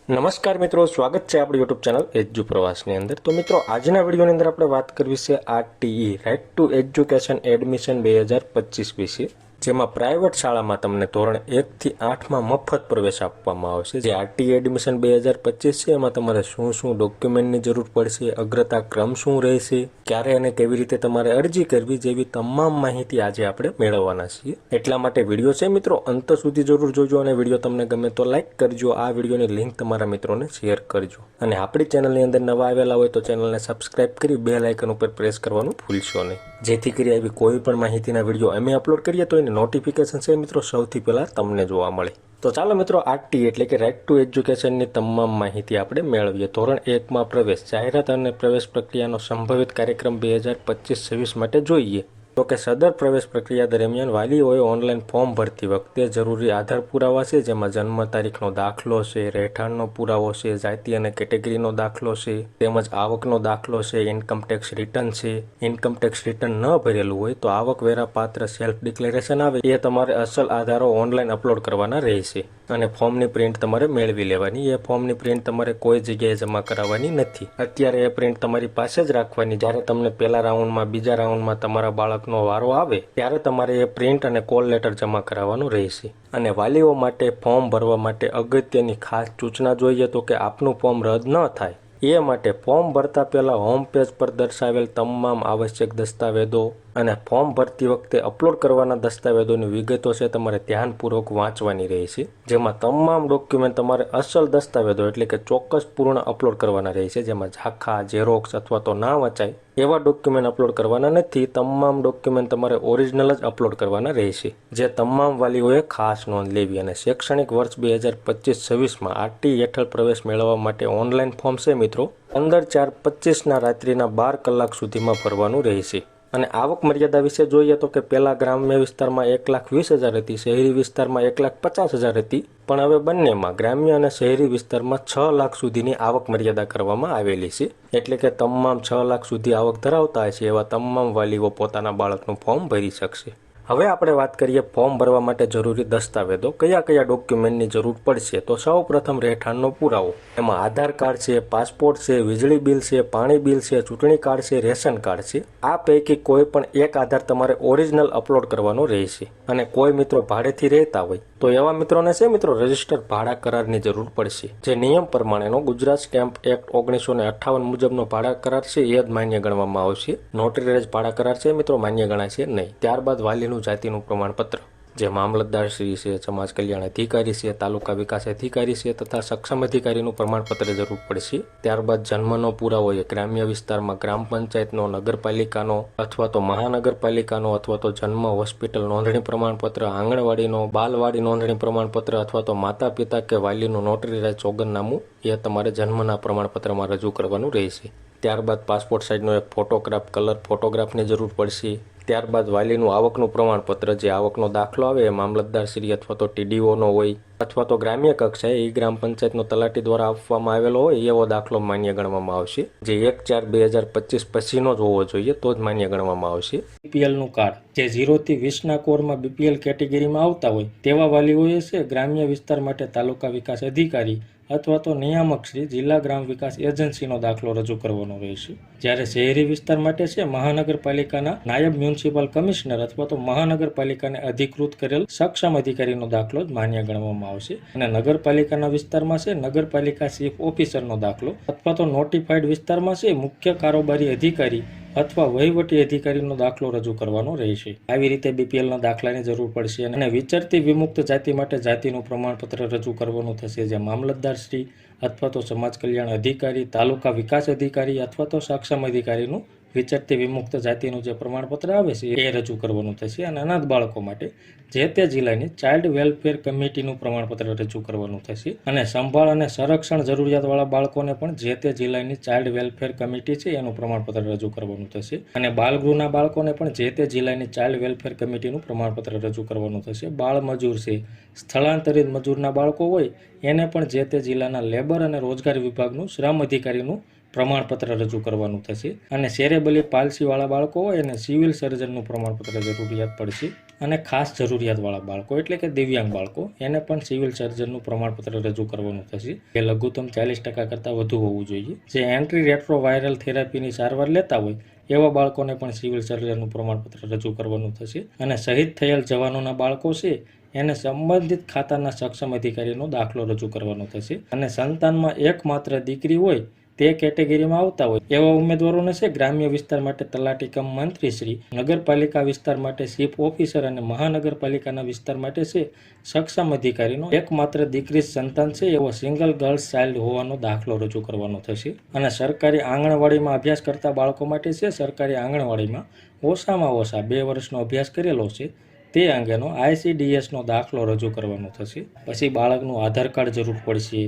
નમસ્કાર મિત્રો, સ્વાગત છે આપણી યુટ્યુબ ચેનલ એજ્યુ પ્રવાસની અંદર। તો મિત્રો, આજના વિડીયોની અંદર આપણે વાત કરવી છે RTE right to education admission 2025 વિશે, જેમાં પ્રાઇવેટ શાળામાં તમને ધોરણ 1 થી 8માં મફત પ્રવેશ આપવામાં આવશે। જે આરટીઈ એડમિશન 2025 છે એમાં તમારે શું શું ડોક્યુમેન્ટની જરૂર પડશે, અગ્રતા ક્રમ શું રહેશે, ક્યારે અને કેવી રીતે તમારે અરજી કરવી જેવી તમામ માહિતી આજે આપણે મેળવવાના છીએ। એટલા માટે વિડીયો છે મિત્રો અંત સુધી જરૂર જોજો, અને વિડીયો તમને ગમે તો લાઈક કરજો, આ વિડીયોની લિંક તમારા મિત્રોને શેર કરજો, અને આપણી ચેનલની અંદર નવા આવેલા હોય તો ચેનલને સબસ્ક્રાઇબ કરી બેલ આઇકન ઉપર પ્રેસ કરવાનું ભૂલશો નહીં, જેથી કરી આવી કોઈ પણ માહિતીના વિડીયો અમે અપલોડ કરીએ તો એની નોટિફિકેશન છે મિત્રો સૌથી પહેલાં તમને જોવા મળે। તો ચાલો મિત્રો, આરટીઈ એટલે કે રાઇટ ટુ એજ્યુકેશનની તમામ માહિતી આપણે મેળવીએ। ધોરણ 1માં પ્રવેશ જાહેરાત અને પ્રવેશ પ્રક્રિયાનો સંભવિત કાર્યક્રમ 2025-26 માટે જોઈએ તો કે સદર પ્રવેશ પ્રક્રિયા દરમિયાન વાલીઓએ ઓનલાઈન ફોર્મ ભરતી વખતે જરૂરી આધાર પુરાવા છે, જેમાં જન્મ તારીખનો દાખલો છે, રહેઠાણનો પુરાવો છે, જાતિ અને કેટેગરીનો દાખલો છે, તેમજ આવકનો દાખલો છે, ઇન્કમ ટેક્સ રિટર્ન છે। ઇન્કમ ટેક્સ રિટર્ન ન ભરેલું હોય તો આવકવેરા પાત્ર સેલ્ફ ડિક્લેરેશન આવે એ તમારે અસલ આધારો ઓનલાઈન અપલોડ કરવાના રહેશે, અને ફોર્મની પ્રિન્ટ તમારે મેળવી લેવાની। એ ફોર્મની પ્રિન્ટ તમારે કોઈ જગ્યાએ જમા કરાવવાની નથી, અત્યારે એ પ્રિન્ટ તમારી પાસે જ રાખવાની। જ્યારે તમને પહેલા રાઉન્ડમાં, બીજા રાઉન્ડમાં તમારા બાળકનો વારો આવે ત્યારે તમારે એ પ્રિન્ટ અને કોલ લેટર જમા કરાવવાનું રહેશે। અને વાલીઓ માટે ફોર્મ ભરવા માટે અગત્યની ખાસ સૂચના જોઈએ તો કે આપનું ફોર્મ રદ ન થાય એ માટે ફોર્મ ભરતા પહેલા હોમ પેજ પર દર્શાવેલ તમામ આવશ્યક દસ્તાવેજો અને ફોર્મ ભરતી વખતે અપલોડ કરવાના દસ્તાવેજોની વિગતો છે તમારે ધ્યાનપૂર્વક વાંચવાની રહેશે, જેમાં તમામ ડોક્યુમેન્ટ તમારે અસલ દસ્તાવેજો એટલે કે ચોક્કસ પૂર્ણ અપલોડ કરવાના રહેશે, જેમાં ઝાખા, ઝેરોક્સ અથવા તો ના વચાય એવા ડોક્યુમેન્ટ અપલોડ કરવાના નથી। તમામ ડોક્યુમેન્ટ તમારે ઓરિજિનલ જ અપલોડ કરવાના રહેશે, જે તમામ વાલીઓએ ખાસ નોંધ લેવી। અને શૈક્ષણિક વર્ષ 2025-26માં આરટીઈ હેઠળ પ્રવેશ મેળવવા માટે ઓનલાઈન ફોર્મ છે મિત્રો 15/4/25ના રાત્રિના 12 કલાક સુધીમાં ભરવાનું રહેશે। અને આવક મર્યાદા વિશે જોઈએ તો કે પહેલા ગ્રામ્ય વિસ્તારમાં 1,20,000 હતી, શહેરી વિસ્તારમાં 1,50,000 હતી, પણ હવે બંનેમાં ગ્રામ્ય અને શહેરી વિસ્તારમાં 6 લાખ સુધીની આવક મર્યાદા કરવામાં આવેલી છે, એટલે કે તમામ 6 લાખ સુધી આવક ધરાવતા હશે એવા તમામ વાલીઓ પોતાના બાળકનું ફોર્મ ભરી શકશે। હવે આપણે વાત કરીએ ફોર્મ ભરવા માટે જરૂરી દસ્તાવેજો, કયા કયા ડોક્યુમેન્ટની જરૂર પડશે। તો સૌ પ્રથમ રહેઠાણનો પુરાવો, એમાં આધાર કાર્ડ છે, પાસપોર્ટ છે, વીજળી બિલ છે, પાણી બિલ છે, ચૂંટણી કાર્ડ છે, રેશન કાર્ડ છે। આ પૈકી કોઈ પણ એક આધાર તમારે ઓરિજિનલ અપલોડ કરવાનો રહેશે। અને કોઈ મિત્રો ભાડેથી રહેતા હોય તો એવા મિત્રોને છે મિત્રો રજિસ્ટર ભાડા કરારની જરૂર પડશે, જે નિયમ પ્રમાણેનો ગુજરાત સ્ટેમ્પ એક્ટ 1958 મુજબનો ભાડા કરાર છે એ જ માન્ય ગણવામાં આવશે। નોટરીરાઇઝ ભાડા કરાર છે મિત્રો માન્ય ગણાશે નહીં। ત્યારબાદ વાલીનું જાતિનું પ્રમાણપત્ર, જે મામલતદાર શ્રી છે, સમાજ કલ્યાણ અધિકારી છે, તાલુકા વિકાસ અધિકારી છે તથા સક્ષમ અધિકારીનું પ્રમાણપત્ર જરૂર પડશે। ત્યારબાદ જન્મનો પુરાવો, એ ગ્રામ્ય વિસ્તારમાં ગ્રામ પંચાયતનો, નગરપાલિકાનો અથવા તો મહાનગરપાલિકાનો અથવા તો જન્મ હોસ્પિટલ નોંધણી પ્રમાણપત્ર, આંગણવાડીનો, બાલવાડી નોંધણી પ્રમાણપત્ર અથવા તો માતા પિતા કે વાલીનું નોટરીરાઇઝ સોગંદનામું એ તમારે જન્મના પ્રમાણપત્રમાં રજૂ કરવાનું રહેશે। ત્યારબાદ પાસપોર્ટ સાઇઝનો એક ફોટોગ્રાફ, કલર ફોટોગ્રાફની જરૂર પડશે। ત્યારબાદ વાલીનું આવકનું પ્રમાણપત્ર, જે આવકનો દાખલો આવે એ મામલતદાર શ્રી અથવા તો ટીડીઓનો હોય અથવા તો ગ્રામ્ય કક્ષાએ એ ગ્રામ પંચાયતનો તલાટી દ્વારા આપવામાં આવેલો હોય એવો દાખલો માન્ય ગણવામાં આવશે, જે 1/4/2025 પછીનો જ હોવો જોઈએ તો જ માન્ય ગણવામાં આવશે। બીપીએલનું કાર્ડ, જે 0 થી 20ના કોરમાં બીપીએલ કેટેગરીમાં આવતા હોય તેવા વાલીઓએ છે ગ્રામ્ય વિસ્તાર માટે તાલુકા વિકાસ અધિકારી અથવા તો નિયામક શ્રી જિલ્લા ગ્રામ વિકાસ એજન્સીનો દાખલો રજૂ કરવાનો રહેશે। જ્યારે શહેરી વિસ્તાર માટે છે મહાનગરપાલિકાના નાયબ મ્યુનિસિપલ કમિશનર અથવા તો મહાનગરપાલિકાને અધિકૃત કરેલ સક્ષમ અધિકારીનો દાખલો જ માન્ય ગણવામાં આવશે। અને નગરપાલિકાના વિસ્તારમાં છે નગરપાલિકા ચીફ ઓફિસરનો દાખલો અથવા તો નોટિફાઈડ વિસ્તારમાં છે મુખ્ય કારોબારી અધિકારી અથવા વહીવટી અધિકારીનો દાખલો રજૂ કરવાનો રહેશે। આવી રીતે બીપીએલના દાખલાની જરૂર પડશે। અને વિચરતી વિમુક્ત જાતિ માટે જાતિનું પ્રમાણપત્ર રજૂ કરવાનું થશે, જે મામલતદાર શ્રી અથવા તો સમાજ કલ્યાણ અધિકારી, તાલુકા વિકાસ અધિકારી અથવા તો સક્ષમ અધિકારીનું વિચરતી વિમુક્ત જાતિનું જે પ્રમાણપત્ર આવે છે એ રજૂ કરવાનું થશે। અને અનાથ બાળકો માટે જે તે જિલ્લાની ચાઇલ્ડ વેલફેર કમિટીનું પ્રમાણપત્ર રજૂ કરવાનું થશે। અને સંભાળ અને સંરક્ષણ જરૂરિયાતવાળા બાળકોને પણ જે તે જિલ્લાની ચાઇલ્ડ વેલફેર કમિટી છે એનું પ્રમાણપત્ર રજૂ કરવાનું થશે। અને બાળગૃહના બાળકોને પણ જે તે જિલ્લાની ચાઇલ્ડ વેલફેર કમિટીનું પ્રમાણપત્ર રજૂ કરવાનું થશે। બાળ મજૂર છે, સ્થળાંતરિત મજૂરના બાળકો હોય એને પણ જે તે જિલ્લાના લેબર અને રોજગાર વિભાગનું શ્રમ અધિકારીનું પ્રમાણપત્ર રજૂ કરવાનું થશે। અને સેરેબલી પાલ્સીવાળા બાળકો હોય એને સિવિલ સર્જનનું પ્રમાણપત્ર જરૂરિયાત પડશે। અને ખાસ જરૂરિયાતવાળા બાળકો એટલે કે દિવ્યાંગ બાળકો એને પણ સિવિલ સર્જનનું પ્રમાણપત્ર રજૂ કરવાનું થશે, જે લઘુત્તમ 40% કરતાં વધુ હોવું જોઈએ. જે એન્ટ્રી રેટ્રોવાયરલ થેરાપીની સારવાર લેતા હોય એવા બાળકોને પણ સિવિલ સર્જનનું પ્રમાણપત્ર રજૂ કરવાનું થશે. અને શહીદ થયેલ જવાનોના બાળકો છે એને સંબંધિત ખાતાના સક્ષમ અધિકારીનો દાખલો રજૂ કરવાનો થશે. અને સંતાનમાં એકમાત્ર દીકરી હોય તે કેટેગરીમાં આવતા હોય એવા ઉમેદવારોને છે ગ્રામ્ય વિસ્તાર માટે તલાટી કમ મંત્રીશ્રી, નગરપાલિકા વિસ્તાર માટે ચીફ ઓફિસર અને મહાનગરપાલિકાના વિસ્તાર માટે છે સક્ષમ અધિકારીનો એકમાત્ર દીકરી સંતાન છે એવો સિંગલ ગર્લ્સ ચાઇલ્ડ હોવાનો દાખલો રજૂ કરવાનો થશે. અને સરકારી આંગણવાડીમાં અભ્યાસ કરતા બાળકો માટે છે સરકારી આંગણવાડીમાં ઓછામાં ઓછા 2 વર્ષનો અભ્યાસ કરેલો છે તે અંગેનો ICDSનો દાખલો રજૂ કરવાનો થશે. પછી બાળકનું આધાર કાર્ડ જરૂર પડશે,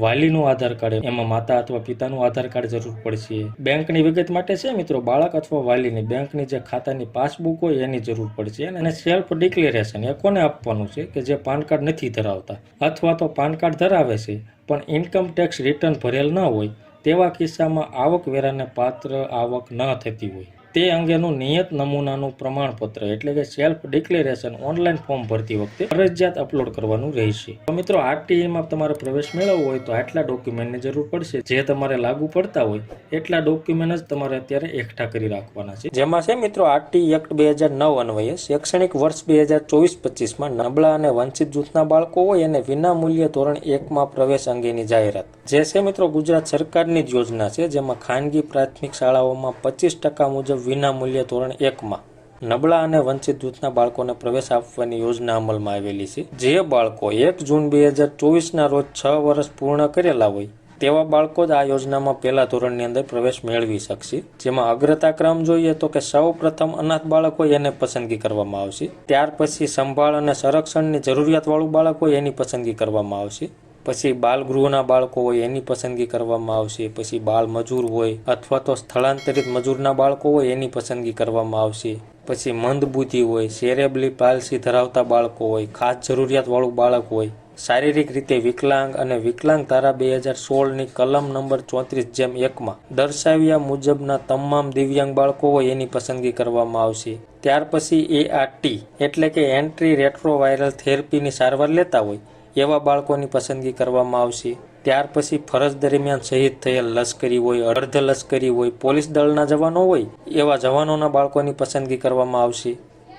વાલીનું આધાર કાર્ડ, એમાં માતા અથવા પિતાનું આધાર કાર્ડ જરૂર પડશે. બેંકની વિગત માટે છે મિત્રો બાળક અથવા વાલીની બેંકની જે ખાતાની પાસબુક હોય એની જરૂર પડશે. અને સેલ્ફ ડિક્લેરેશન એ કોને આપવાનું છે કે જે પાન કાર્ડ નથી ધરાવતા અથવા તો પાન કાર્ડ ધરાવે છે પણ ઇન્કમ ટેક્સ રિટર્ન ભરેલ ન હોય તેવા કિસ્સામાં આવકવેરાને પાત્ર આવક ન થતી હોય તે અંગેનું નિયત નમૂનાનું પ્રમાણપત્ર એટલે કે સેલ્ફ ડિક્લેરેશન ઓનલાઈન ફોર્મ ભરતી વખતે ફરજિયાત અપલોડ કરવાનું રહેશે. તો મિત્રો RTEમાં તમારે પ્રવેશ મેળવવો હોય તો આટલા ડોક્યુમેન્ટની જરૂર પડશે. જે તમારે લાગુ પડતા હોય એટલા ડોક્યુમેન્ટ જ તમારે અત્યારે એકઠા કરી રાખવાના છે. જેમાં છે મિત્રો RTE એક્ટ 2009 અન્વયે શૈક્ષણિક વર્ષ 2024-25માં નબળા અને વંચિત જૂથના બાળકો હોય એને વિના મૂલ્યે ધોરણ 1માં પ્રવેશ અંગેની જાહેરાત જે છે મિત્રો ગુજરાત સરકારની જ યોજના છે, જેમાં ખાનગી પ્રાથમિક શાળાઓમાં 25% મુજબ વિના મૂલ્યે ધોરણ 1માં નબળા અને વંચિત જૂથના બાળકોને પ્રવેશ આપવાની યોજના અમલમાં આવેલી છે. જે બાળકો 1 જૂન 2024ના રોજ 6 વર્ષ પૂર્ણ કરેલા હોય તેવા બાળકો જ આ યોજનામાં પહેલા ધોરણની અંદર પ્રવેશ મેળવી શકશે. જેમાં અગ્રતા ક્રમ જોઈએ તો કે સૌ પ્રથમ અનાથ બાળક હોય એને પસંદગી કરવામાં આવશે, ત્યાર પછી સંભાળ અને સંરક્ષણની જરૂરિયાતવાળું બાળક હોય એની પસંદગી કરવામાં આવશે, પછી બાલગૃહના બાળકો હોય એની પસંદગી કરવામાં આવશે, પછી બાળ મજૂર હોય અથવા તો સ્થળાંતરિત મજૂરના બાળકો હોય એની પસંદગી કરવામાં આવશે, પછી મંદબુદ્ધિ હોય, સેરેબ્રલ પાલ્સી ધરાવતા બાળકો હોય, ખાસ જરૂરિયાતવાળું બાળક હોય, શારીરિક રીતે વિકલાંગ અને વિકલાંગ ધારા 2016ની કલમ નંબર 34(1) દર્શાવ્યા મુજબના તમામ દિવ્યાંગ બાળકો હોય એની પસંદગી કરવામાં આવશે. ત્યાર પછી ART એટલે કે એન્ટ્રી રેટ્રોવાયરલ થેરાપીની સારવાર લેતા હોય એવા બાળકોની પસંદગી કરવામાં આવશે. ત્યાર પછી ફરજ દરમિયાન શહીદ થયેલ લશ્કરી હોય, અર્ધ લશ્કરી હોય, પોલીસ દળના જવાનો હોય એવા જવાનોના બાળકોની પસંદગી કરવામાં આવશે.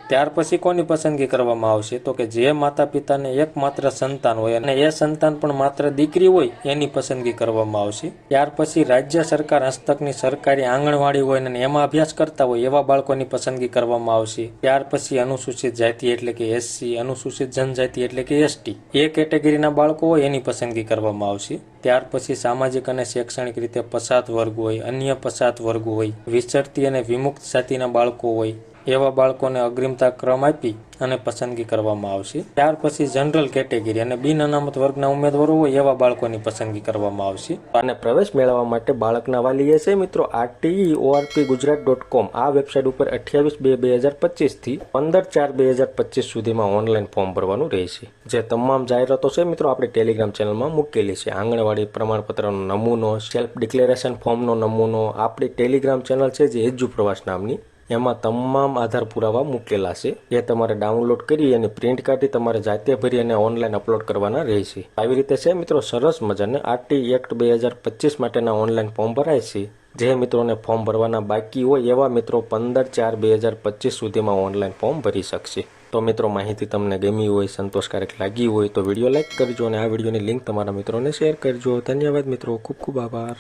ત્યાર પછી કોની પસંદગી કરવામાં આવશે તો કે જે માતા પિતાને એકમાત્ર સંતાન હોય અને એ સંતાન પણ માત્ર દીકરી હોય એની પસંદગી કરવામાં આવશે. ત્યાર પછી રાજ્ય સરકાર હસ્તકની સરકારી આંગણવાડી હોય અને એમાં અભ્યાસ કરતા હોય એવા બાળકોની પસંદગી કરવામાં આવશે. ત્યાર પછી અનુસૂચિત જાતિ એટલે કે SC, અનુસૂચિત જનજાતિ એટલે કે ST એ કેટેગરીના બાળકો હોય એની પસંદગી કરવામાં આવશે. ત્યાર પછી સામાજિક અને શૈક્ષણિક રીતે પછાત વર્ગ હોય, અન્ય પછાત વર્ગ હોય, વિચરતી અને વિમુક્ત જાતિના બાળકો હોય એવા બાળકોને અગ્રિમતા ક્રમ આપી અને પસંદગી કરવામાં આવશે. ત્યાર પછી જનરલ કેટેગરી અને બિન અનામત વર્ગના ઉમેદવારો હોય એવા બાળકોની પસંદગી કરવામાં આવશે. અને પ્રવેશ મેળવવા માટે બાળકના વાલીએ છે મિત્રો RTE.org.gujarat.com આ વેબસાઇટ ઉપર 28/2/2025 થી 15/4/2025 સુધીમાં ઓનલાઈન ફોર્મ ભરવાનું રહેશે. જે તમામ જાહેરાતો છે મિત્રો આપણે ટેલિગ્રામ ચેનલમાં મૂકેલી છે. આંગણવાડી પ્રમાણપત્રનો નમૂનો, સેલ્ફ ડિક્લેરેશન ફોર્મનો નમૂનો, આપણી ટેલિગ્રામ ચેનલ છે જે એજ્યુ પ્રવાસ નામની, એમાં તમામ આધાર પુરાવા મૂકેલા છે. એ તમારે ડાઉનલોડ કરી અને પ્રિન્ટ કાઢી તમારે જાતે ભરી અને ઓનલાઈન અપલોડ કરવાના રહેશે. આવી રીતે છે મિત્રો સરસ મજાને RTE એક્ટ 2025 માટેના ઓનલાઈન ફોર્મ ભરાય છે. જે મિત્રોને ફોર્મ ભરવાના બાકી હોય એવા મિત્રો 15/4/2025 સુધીમાં ઓનલાઈન ફોર્મ ભરી શકશે. તો મિત્રો માહિતી તમને ગમી હોય, સંતોષકારક લાગી હોય તો વિડીયો લાઇક કરજો અને આ વિડીયોની લિંક તમારા મિત્રોને શેર કરજો. ધન્યવાદ મિત્રો, ખૂબ ખૂબ આભાર.